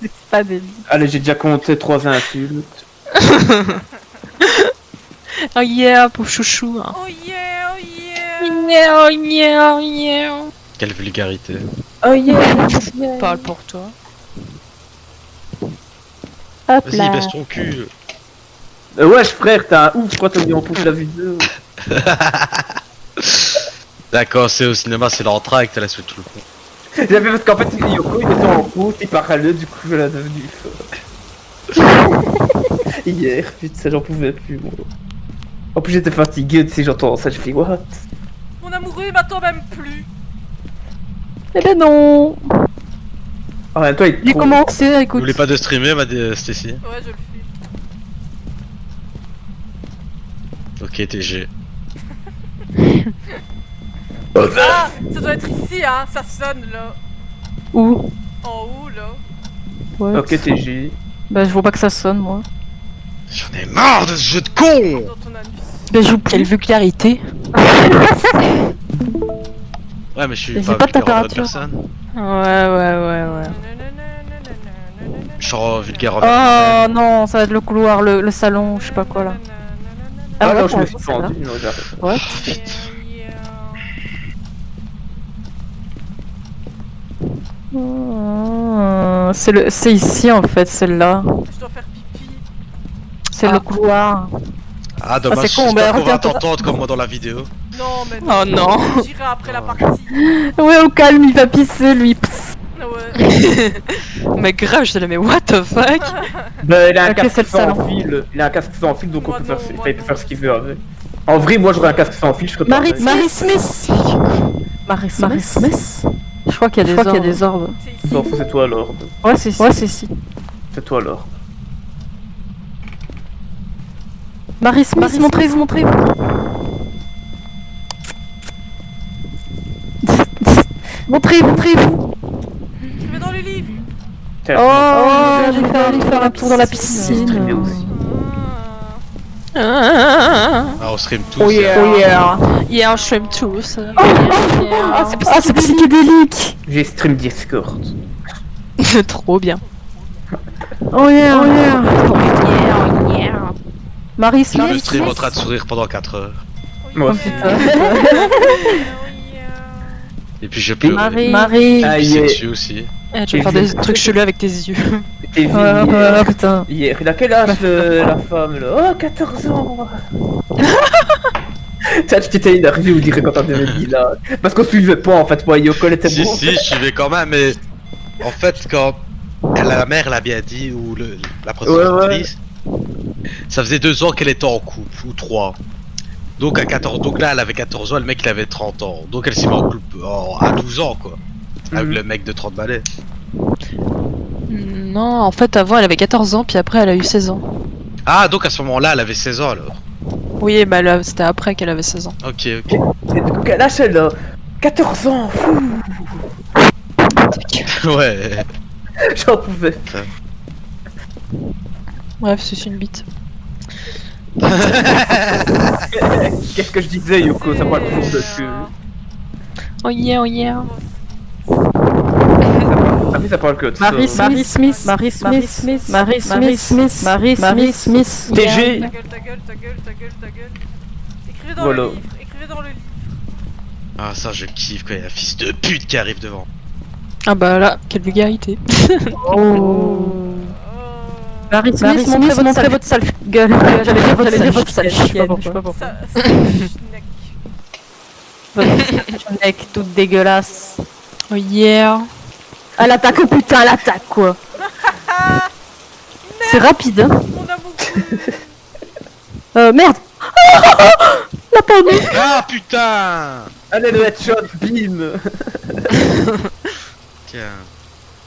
C'est pas des... Allez, j'ai déjà compté 3 insultes. Oh yeah, pauvre chouchou. Hein. Oh yeah, oh yeah. Yeah, oh yeah, oh yeah. Quelle vulgarité. Oh yeah, yeah. Parle pour toi. Hop Vas-y, là. baisse ton cul. Wesh frère, t'as un ouf, je crois que t'as mis en pouce la vidéo. D'accord, c'est au cinéma, c'est l'entracte, elle a tout le coup. J'avais parce qu'en fait, Yoko il était en route, il parlait, du coup je l'ai devenu hier, putain, j'en pouvais plus moi. En plus j'étais fatigué, tu sais, j'entends ça, je fais what? Mon amoureux il m'attend même plus. Eh ben non. En même temps, il J'ai trop- commencé, écoute. N'oubliez pas de streamer, m'a dit Stacy. Ouais, je le fais. Ok, TG. Ah, ça doit être ici, hein. Ça sonne là. Où? En haut là. Ouais. Ok, TG. Bah je vois pas que ça sonne moi. J'en ai marre de ce jeu de con. Dans ton anus. Bah je joue Quelle plus. vulgarité. Ouais, mais je suis J'ai pas pas de vulgaire envers température. personne. Ouais. Je suis vulgaire envers Oh non, ça va être le couloir, le salon, je sais pas quoi là. Ah ouais, non, je pour me le suis coup, c'est là. pendu, non, j'arrête. Ouais. C'est ici en fait, celle-là. Je dois faire pipi. C'est le couloir. Ah, dommage, c'est con, j'espère bah, qu'on va regarde, t'entendre comme moi dans la vidéo. Non, mais Oh non. J'irai après la Oh. partie. Ouais, au calme, il va pisser lui. Psst. Ouais. Mais grave, je te la mets what the fuck. Bah, il a un Ok, casque c'est le sans salon. fil. Il a un casque sans fil, donc on Moi peut non, faire, moi enfin, il peut non. faire ce qu'il veut avec. En vrai, moi j'aurais un casque sans fil, je serais pas. Marie Smith. Marie Smith. Je crois qu'il y a des orbes. C'est ici. S'en fout, c'est toi Lord. Ouais, c'est ici. C'est toi Lord. Marie Smith, montrez-vous. Montrez-vous. Je vais dans le livre. Tiens, Oh, j'ai fait faire un tour dans la piscine. streamé aussi. Ah, Ah, on stream tous. Oh yeah. yeah, on stream tous. Ah, c'est psychédélique. J'ai stream Discord. Trop bien. Oh yeah. Yeah. Marie Le Smith. stream en train de sourire pendant 4 heures. Moi Oh aussi. putain. Et puis je pleure. Marie. Ah, C'est yeah. dessus aussi. Eh, tu vas faire des trucs chelous avec tes yeux. T'es vu Oh putain. hier. Il a quel âge la femme là? Oh, 14 ans. Ça, tu t'étais énervé, on dirait quand t'avais dit là. Parce qu'on suivait pas en fait, moi, Yoko elle était Si, bon. si, je suivais quand même, mais en fait, quand la mère l'a bien dit, ou la présentatrice, ça faisait 2 ans qu'elle était en couple, ou 3. Donc, donc là, elle avait 14 ans, le mec il avait 30 ans. Donc, elle s'est mise en couple à 12 ans, quoi. Avec Mhm. le mec de 30 balais. Non, en fait, avant, elle avait 14 ans, puis après, elle a eu 16 ans. Ah, donc à ce moment-là, elle avait 16 ans alors. Oui, bah là, c'était après qu'elle avait 16 ans. Ok. Et du coup, quel âge elle a? 14 ans. Ouais. J'en pouvais. Bref, c'est une bite. Qu'est-ce que je disais, Yoko? Ça parle toujours de queue. Oh yeah. Ah oui, ça parle que de ça. Marie Smith. TG. Ta gueule. Écrivez dans Voilà. le livre. Écrivez dans le livre. Ah, ça, je kiffe quand il y a un fils de pute qui arrive devant. Ah bah là, quelle vulgarité. Oh. Marie Smith, montrez votre sale gueule. J'allais dire votre sale chienne. Je sais pas pourquoi. Ça schneck. Votre mec toute dégueulasse. Oh yeah. Elle attaque, oh putain, elle attaque quoi. C'est rapide, hein. Mon amour. Merde. La pomme. Ah putain. Allez, le headshot, bim. Tiens.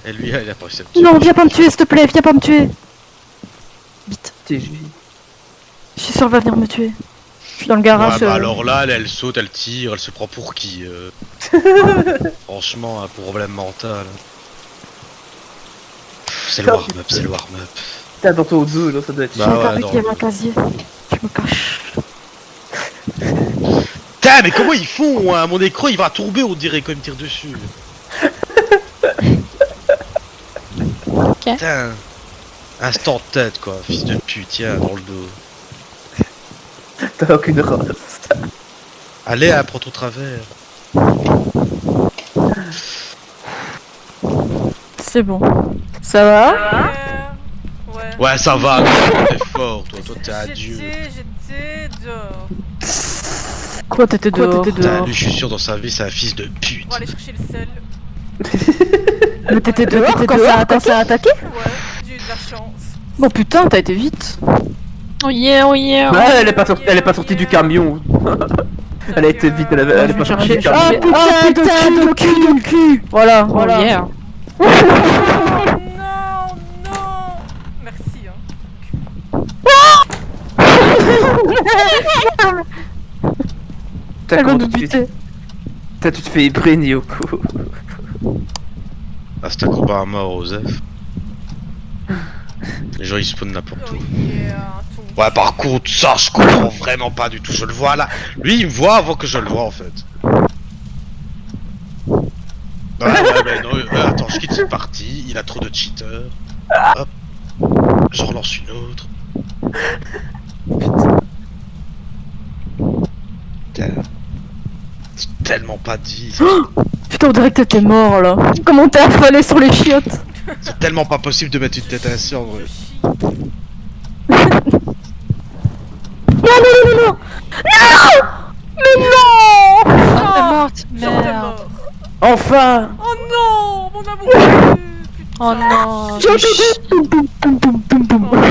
Et lui, il a pas réussi à me tuer. Non, viens pas me tuer, s'il te plaît, viens pas me tuer. TG. Je suis sûr qu'elle va venir me tuer. Je suis dans le Ouais, garage. bah alors là, elle saute, elle tire, elle se prend pour qui Franchement, un problème mental. C'est le warm-up, c'est le warm-up. T'es dans ton dos, là, ça doit être Bah chiant. ouais, avec non. il y a un casier. Je me cache. Putain, mais comment ils font hein? Mon écran, il va tomber, on dirait, quand il me tire dessus. Putain. Instant de tête quoi, fils de pute, tiens, dans le dos. T'as aucune race. Allez, hein, prends ton travers. C'est bon. Ça va? Ouais. Ouais, ça va, t'es fort, toi t'es un dieu. J'étais dehors. Quoi, t'étais dehors? Putain, lui, je suis sûr, dans sa vie, c'est un fils de On pute. va aller chercher le sel. Mais t'étais dehors quand ça a attaqué? Ouais, j'ai eu de la chance. Bon putain, t'as été vite. Oh yeah, oh yeah. Ouais, elle est pas sortie du camion. Elle a été vite, elle est pas sortie du Ah camion. putain, de cul. Voilà, Oh voilà. yeah. Oh non, non. Merci, hein. Putain, Elle va comment nous tu te fais- buter. Putain, tu te fais ébréner au cou. Ah, c'est un combat à mort, Osef. Les gens ils spawnent n'importe Oh où. yeah, ton Ouais, par contre, ça je comprends vraiment pas du tout. Je le vois là. Lui il me voit avant que je le vois en fait. Ouais, mais non, attends, je quitte cette partie. Il a trop de cheaters. Hop. Je relance une autre. Putain. C'est tellement pas de vie. Putain, on dirait que t'étais mort là. Comment t'es affalé sur les chiottes? C'est tellement pas possible de mettre une tête ainsi en vrai. Non, non, non, non, non. Non. Mais non. Oh, t'es morte, Genre t'es merde. mort. Enfin! Oh non, mon amour. Oh non, J'ai du entendu boum boum boum boum boum boum.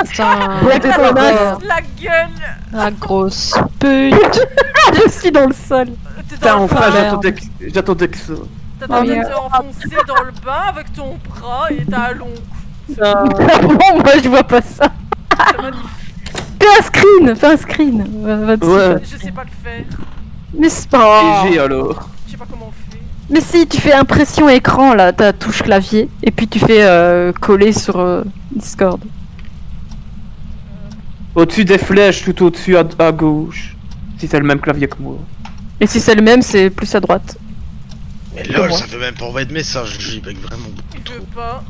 putain. Ouais, t'es Oh, La gueule. la grosse pute. Je suis dans le sol. T'es Putain, dans le enfin, bain. j'attendais que ça. T'as Oh, bien merde. été enfoncé dans le bain avec ton bras et t'as un long cou. Bon, moi je vois pas ça. C'est magnifique. Fais un screen. Va dessus. Ouais. Je sais pas le faire. Mais c'est pas. GG alors. Je sais pas comment on fait. Mais si, tu fais impression écran là, ta touche clavier, et puis tu fais coller sur Discord. Au-dessus des flèches, tout au-dessus à gauche. Si c'est le même clavier que moi. Et si c'est le même, c'est plus à droite. Mais lol, ça veut même pas envoyer de message. J'y bec vraiment beaucoup Il trop. veut pas.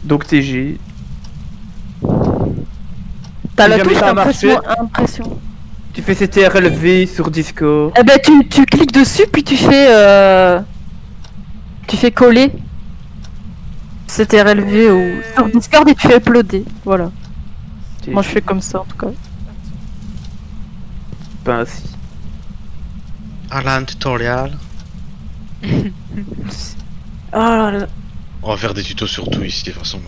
Donc TG. T'as Si la jamais touche ça a impression. Tu fais CTRLV sur Discord. Eh ben tu cliques dessus, puis tu fais coller CTRLV ou sur Discord et tu fais uploader. Voilà. Moi je fais comme ça en tout cas. Ben ainsi. Alan tutorial. Ah là là. On va faire des tutos sur tout ici de toute façon.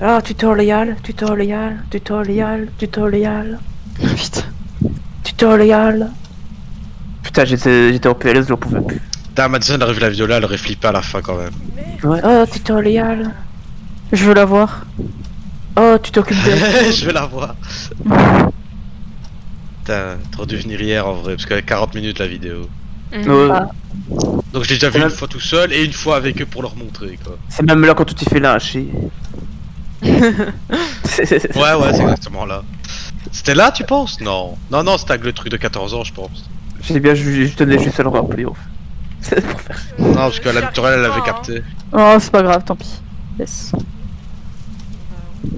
Ah, tutorial. Putain. Putain, j'étais en PLS, j'en pouvais plus. Putain, Madison elle arrive la vidéo là, elle aurait flippé à la fin quand même. Ouais. Oh, tutorial. Je veux la voir. Oh, tu t'occupes de... Je vais la voir. Putain, t'aurais dû venir hier en vrai, parce qu'avec 40 minutes la vidéo. Ouais. Ah. Donc je l'ai déjà vu Ouais. une fois tout seul et une fois avec eux pour leur montrer quoi. C'est même là quand tu t'es fait lâcher. Ouais, c'est exactement là. C'était là tu penses? Non. Non, non, c'était avec le truc de 14 ans je pense. J'ai bien, je tenais juste à le rappeler en fait. C'est pour faire. Non, parce que la J'y tutoriel elle arrive avait pas, capté. Oh c'est pas grave, tant pis. Yes.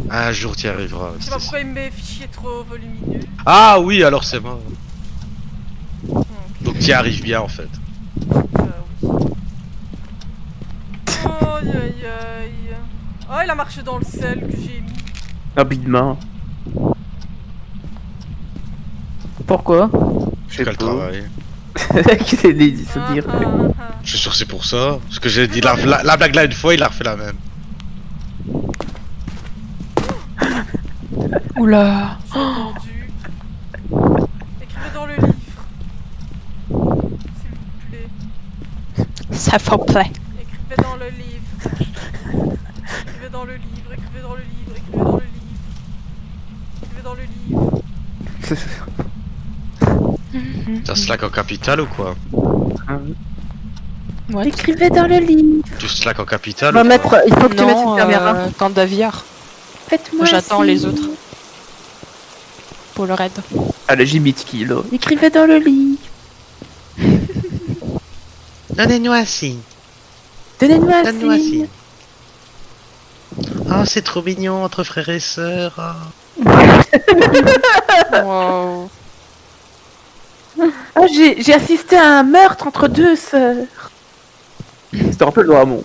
Un jour t'y arriveras. Je sais pas pourquoi il me met fichiers trop volumineux. Ah oui, alors c'est mort. Ok, Donc t'y arrives bien en fait. oui. Aïe aïe aïe. Oh, il a marché dans le sel que j'ai mis. Habit de main. Pourquoi? Je C'est sais le pas. travail. Qui s'est dit se dire. Je suis sûr que c'est pour ça. Parce que j'ai dit la blague là une fois, il a refait la même. Oula. J'ai entendu. Écrivez dans le livre. S'il vous plaît. Ça fait plaît. Écrivez dans le livre. Écrivez dans le livre. Écrivez dans le livre. Écrivez dans le livre. Écrivez dans le livre. T'as slack en capital ou quoi? What? Écrivez dans le livre. Tu slack en capital On va ou mettre, quoi? il faut que tu mettes une Non, caméra. Candaviar. Faites-moi J'attends les autres. Pour le raid. Allez, j'ai mis qui là. Écrivez dans le livre. Donnez-nous un signe. Donnez-nous un Donne-nous un signe. signe. Ah, c'est trop mignon entre frères et sœurs. Ah. Wow. Ah, j'ai assisté à un meurtre entre deux sœurs. C'était un peu le Dramonk.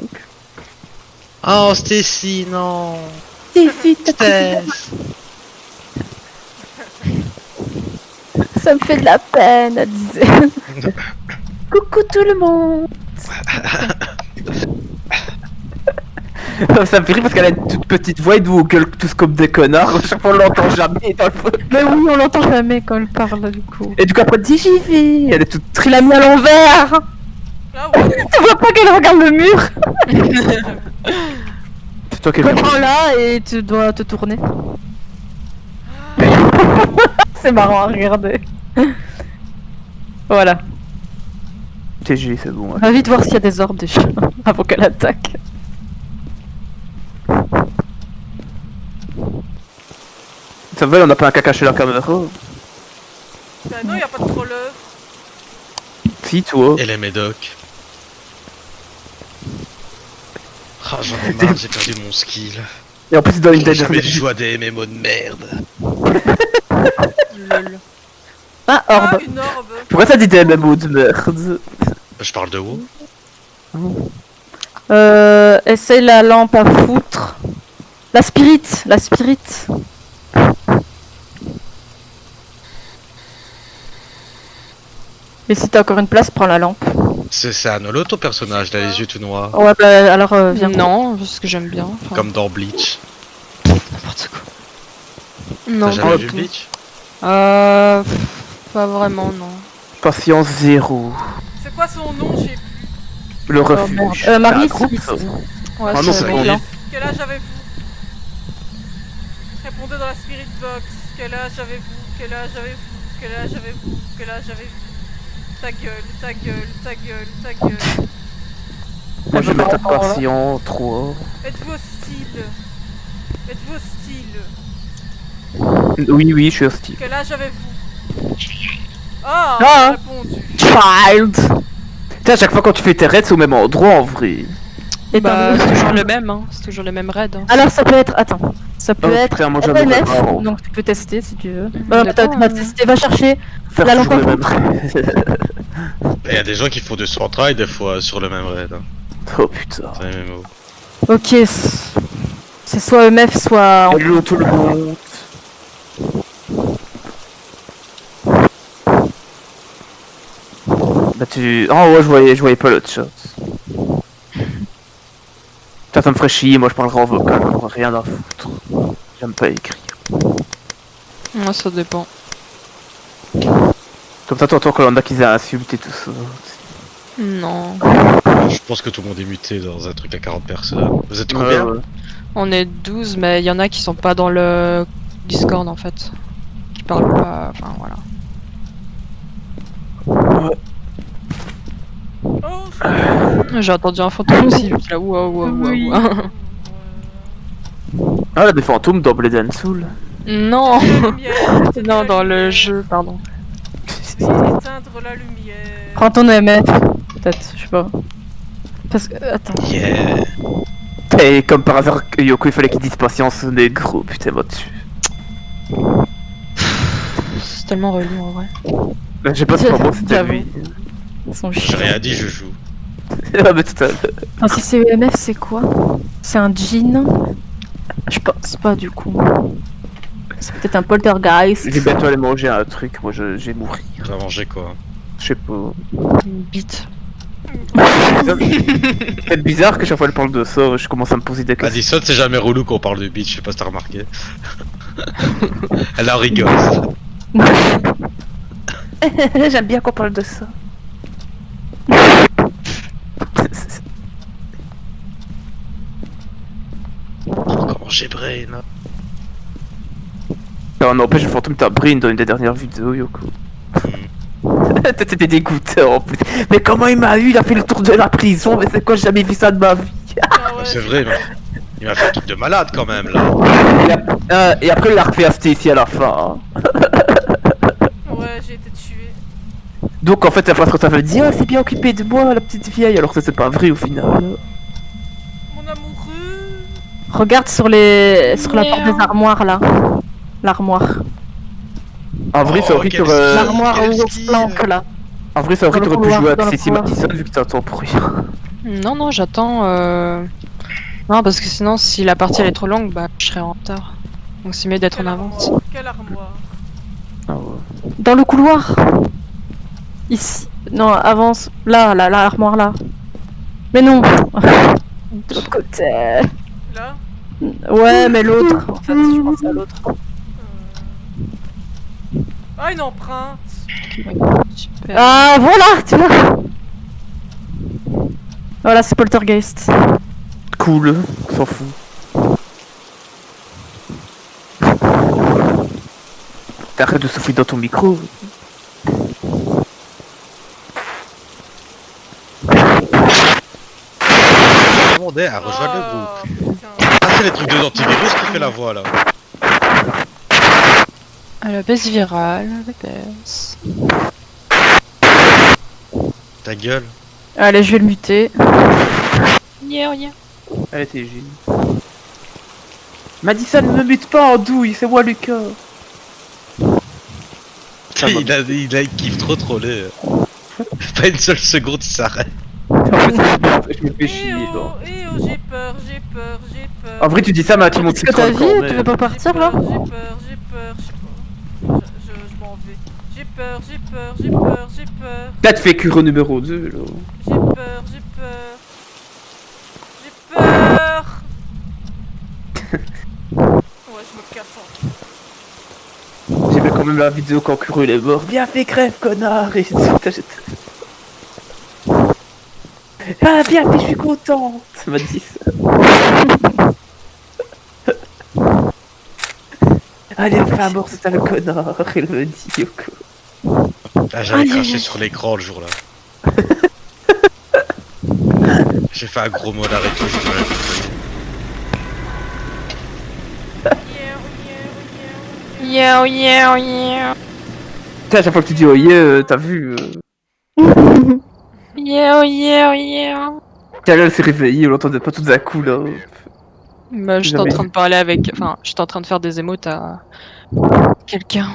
Oh, Stacy, non. Si, Steph. Ça me fait de la peine, elle disait. Coucou tout le monde. Ça me fait rire parce qu'elle a une toute petite voix et nous on gueule tous comme des connards. À chaque fois on l'entend jamais dans le fond. Mais oui, on l'entend jamais quand elle parle du coup. Et du coup après elle dit j'y vais. Elle est toute Tu l'as mis à l'envers. Là, ouais. Tu vois pas qu'elle regarde le mur. C'est toi qui Prends là et tu dois te tourner. C'est marrant à regarder. Voilà. TG, c'est bon. On va vite voir s'il y a des orbes déjà avant qu'elle attaque. Ça va, on a pas un caca chez la caméra. Bah non, y a pas de troller. Si, toi. Et les médocs. Ah, j'en ai marre, j'ai perdu mon skill. Et en plus, dans une J'aurais jamais dernière. joué à des MMO de merde. Lol. Ah, Ah, orbe. une orbe. Pourquoi ça dit des MMO de merde? Je parle de WoW. Essaye la lampe à foutre. La spirit, la spirit. Et si t'as encore une place, prends la lampe. C'est un holo ton personnage, il a les yeux tout noirs. Ouais, bah alors viens. Non, parce que j'aime bien. Enfin, Comme dans Bleach. n'importe quoi. Non, T'as jamais pas vu du tout. Bleach? Pas vraiment, non. Patience zéro. C'est quoi son nom? J'ai plus. Le Oh, refuge. merde. Marie C'est un groupe, Smith. ça. Ouais, Ah non, c'est c'est bon, bon. là. Quel âge avez-vous? Répondez dans la spirit box. Quel âge avez-vous? Quel âge avez-vous? Quel âge avez-vous? Quel âge avez-vous? Ta gueule, ta gueule, ta gueule, ta gueule. Moi je Elle mets veut ta pas répondre, patient 3. Êtes-vous hostile? Êtes-vous hostile? Oui, oui, je suis hostile. Quel âge avez-vous? Ah, Ah. répondu. Child. Putain, à chaque fois quand tu fais tes raids, c'est au même endroit en vrai. Et Bah, t'as- c'est toujours le même, hein. C'est toujours les mêmes raids. Hein. Alors ça peut être. Attends. Ça peut Oh, être putain, moi, j'avais ONF, pas vraiment. donc tu peux tester si tu veux. Dépend, T'as testé, va chercher. Faire La toujours lampe le à même. Il y a des gens qui font du central des fois sur le même raid. Hein. Oh putain. C'est les MMO. Ok, c'est soit EMF, soit. Hello tout le monde. Bah tu... Oh ouais, je voyais pas l'autre shot. Ça me ferait chier, moi je parlerai en vocal, j'en ai rien à foutre. J'aime pas écrire. Moi, ça dépend. Comme ça t'entends qu'on a qu'ils a insulté tout ça. Non. Je pense que tout le monde est muté dans un truc à 40 personnes. Vous êtes combien? Ouais. On est 12, mais il y en a qui sont pas dans le Discord en fait. Qui parlent pas. Enfin, voilà. Oh, J'ai entendu un fantôme aussi, j'étais là, waouh, waouh, Oui. waouh. Ah, là, des fantômes dans Blood and Soul. Non. la lumière, Non, dans le jeu, pardon. Veuillez éteindre la lumière. Prends ton EMF. Peut-être, je sais pas. Parce que. Attends. Yeah. Et comme par hasard, Yoko, il fallait qu'il dise patience, négro, putain, va dessus. C'est tellement relou en vrai. Je sais pas si pour moi c'était J'avoue. lui. Ils sont J'ai chiants. rien dit, je joue. Ah, mais tout à l'heure. Attends, si c'est EMF, c'est quoi? C'est un djinn? Je pense pas du coup. C'est peut-être un poltergeist. Je vais bientôt aller manger un truc, moi je vais mourir. Tu vas manger quoi? Je sais pas. Une bite. C'est bizarre que chaque fois elle parle de ça, je commence à me poser des questions. Addison, c'est jamais relou quand on parle de bitch, je sais pas si t'as remarqué. Elle en rigole. J'aime bien qu'on parle de ça. Comment j'ai brain là? Non, n'empêche, le fantôme t'a brain dans une des dernières vidéos, Yoko. T'étais dégoûté en plus. Mais comment il m'a eu? Il a fait le tour de la prison, mais c'est quoi? J'ai jamais vu ça de ma vie. Ah ouais. C'est vrai, mais il m'a fait un truc de malade quand même là. Et après, il a refait à Stacy à la fin. hein. Ouais, j'ai été tué. Donc en fait, la phrase quand ça veut dire, oh, c'est bien occupé de moi, la petite vieille, alors que c'est pas vrai au final. Mon amoureux. Regarde sur la porte des armoires là. L'armoire. En vrai, ça aurait quel pu, ski. L'armoire quel aux ours ski. blancs là. en vrai, ça aurait Dans le pu couloir, jouer dans avec le Cécile couloir. Madison vu que t'entends pour rien. Non, j'attends. Non, parce que sinon, si la partie elle est trop longue, bah je serai en retard. Donc c'est mieux d'être en Quelle avance. armoire? Quelle armoire? Ah ouais. Dans le couloir. Ici. Non, avance. Là, l'armoire là. Mais non. De l'autre côté. Là? Ouais, mais l'autre. En fait, je pense à l'autre. Ah, une empreinte! Super. Ah, voilà, tu vois. Voilà, c'est Poltergeist. Cool, on s'en fout. T'arrêtes de souffler dans ton micro. Demandais à rejoindre le groupe. Ah, putain. Ah, c'est les trucs de antivirus qui fait la voix là. Ah, la baisse virale, la baisse. Ta gueule. Allez, je vais le muter. Yeah. Elle était génie. Madison, ne me mute pas en douille, c'est moi Lucas. Ça va. il kiffe trop troller. Pas une seule seconde, il s'arrête. En fait, je me fais Eh chier. oh, non. eh oh, j'ai peur. En vrai, tu dis ça, mais à tout le monde Est-ce que t'as vu? Tu veux pas J'ai partir peur, là? j'ai peur, je sais pas. Je m'en vais. J'ai peur. Là, tu fais cure numéro 2, là. J'ai peur. Ouais, je me casse en. J'ai bien quand même la vidéo quand Curul est mort. Bien fait, crève, connard! Et ah, bien fait, je suis contente! M'a dit ça. Allez, enfin mort, c'est un le connard, elle me dit au coup. Ah, j'avais Aïe, craché aïe, sur l'écran le jour là. J'ai fait un gros mot d'arrêt tout, je dirais. Yeah. Putain, à chaque fois que tu dis oh yeah, t'as vu. Yeah. Tiens, là, elle s'est réveillée, on l'entendait pas tout d'un coup là. Bah, j'étais en Jamais train vu. de parler avec. Enfin, j'étais en train de faire des émotes à quelqu'un.